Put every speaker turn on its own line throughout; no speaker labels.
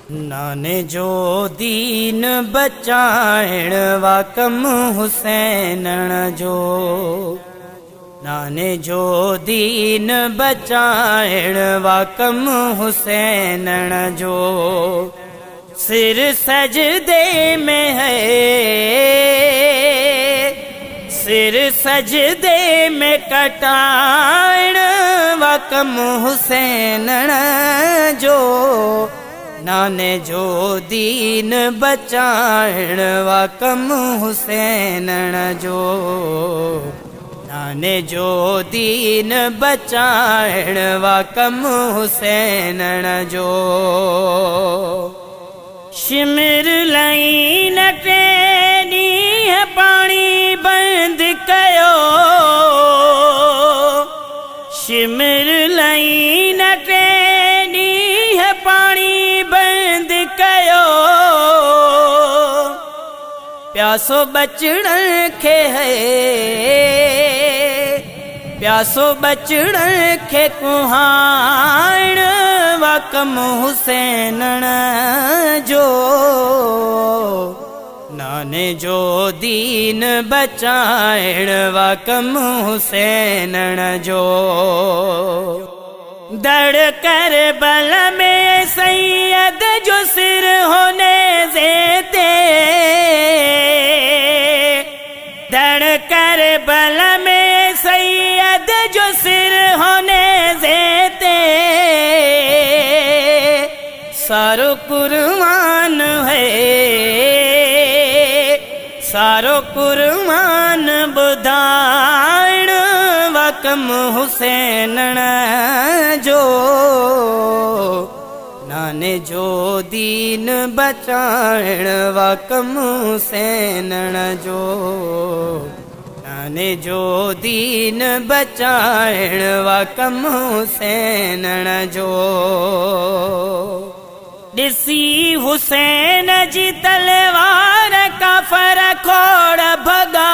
नाने जो दीन बचाइण वा कम हुसैनण जो। नाने जो दीन बचाइण वा कम हुसैनण जो। सिर सजदे में है, सिर सजदे में कटाइण वा कम हुसैनण जो। नाने जो दीन बचाइण वा कम हुसैनण जो। नाने जो दीन बचाइण वा कम हुसैनण जो। शिमिर लई न टेनी है पानी बंद कयो। शिमिर लई न टेनी है पानी बंद कयो। प्यासो बचण खे है, प्यासो बचण खे कुहाइण वा कम हुसैनण जो। नाने जो दीन बचाइण वा कम हुसैनण जो। दड़ करबल में सैयद जो सिर होने देते। दड़ करबल में सैयद जो सिर होने देते। सारो कुर्बान है, सारो कुर्बान बुधाइण वा कम हुसैनण जो। नाने जो दीन बचाइण वा कम हुसैनण जो। नाने जो दीन बचाइण वा कम हुसैनण जो। ॾिसी हुसैन जी तलवार काफ़र खोड़ भगा।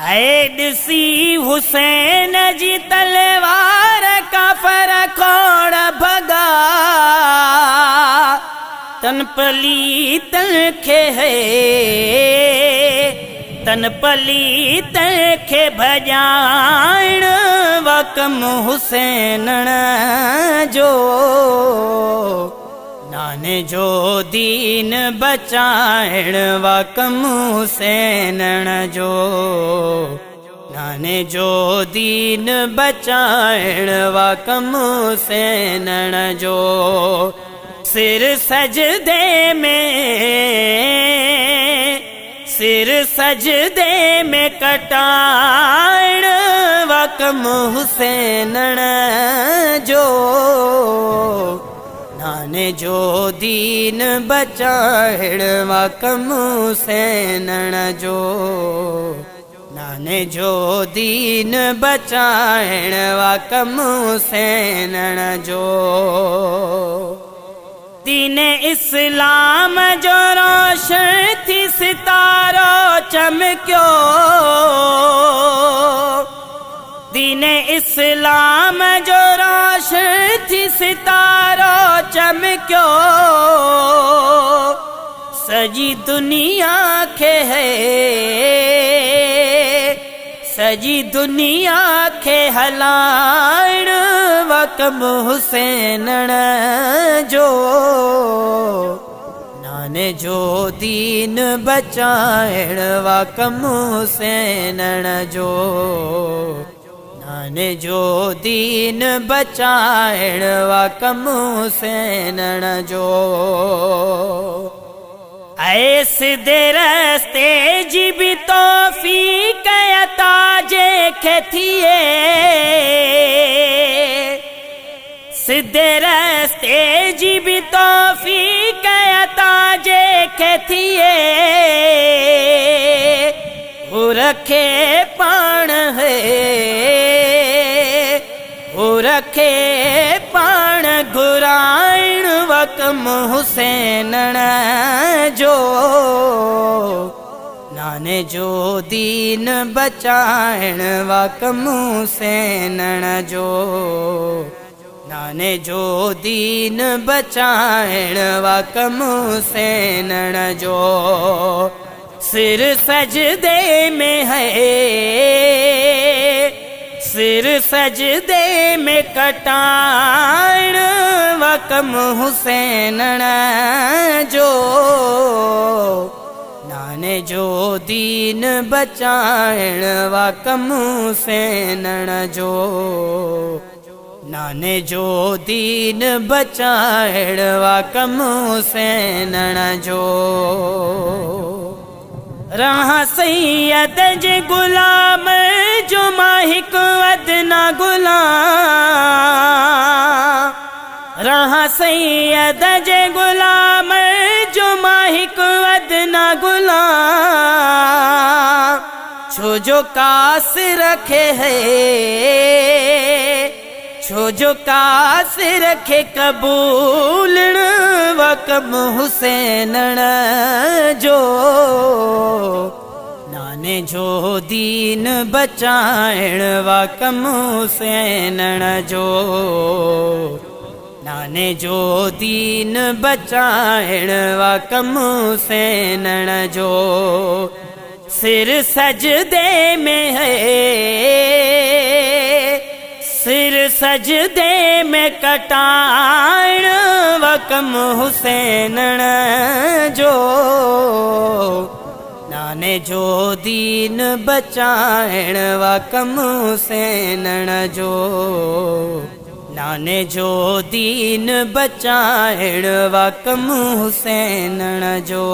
है ॾिसी हुसैन जी तलवार काफ़र खोड़ भगा। तन पलीतन खे है, तन पलीतन खे भॼाइण वा कम हुसैनण जो। नाने जो दीन बचाइण वा कम हुसैनण जो। नाने जो दीन बचाइण वा कम हुसैनण जो। सिर सजदे में, सिर सजदे में कटाइण वा कम हुसैनण जो। नाने जो दीन बचाइण वा कम हुसैनण जो। नाने जो दीन बचाइण वा कम हुसैनण जो। दीन इस्लाम जो रोशन थी सितारो चमक्यो। दीन इस्लाम जो रोशन थी सितारो चमक्यो। सजी दुनिया खे है, सजी दुनिया खे हलाइण वा कम हुसैनण जो। नाने जो दीन बचाइण वा कम हुसैनण जो। नाने जो दीन बचाइण वा कम हुसैनण जो। सिधे रस्ते जी भी तौफीक अता जेखे थिए। सिधे रस्ते जी भी तौफीक अता जेखे थिए। वो रखे पाण है, वो रखे पाण घुराइण वा कम हुसैनण जो। नाने जो दीन बचाइण वा कम हुसैनण जो। नाने जो दीन बचाइण वा कम हुसैन जो सिर सजदे में है सिर सजदे में कटाइण वा कम हुसैन जो नाने जो दीन बचाइण वा कम हुसैन जो नाने जो दीन बचाइण वा कम हुसैन जो रहा सैयद जे गुलाम जो माहिक अदना गुलाम रहा सैयद जे गुलाम जो माहिक अदना गुलाम छो जो कास रखे है छो जो कास रखे कबूलण व कम हुसैन जो नाने जो दीन बचाइण वा कम हुसैन जो नाने जो दीन बचाइण वा कम हुसैन जो सिर सजदे में है सिर सजदे में कटाइण व कम हुसैन जो नाने जो दीन बचाइण वा कम हुसैन जो नाने जो दीन बचाइण वा कम हुसैन जो।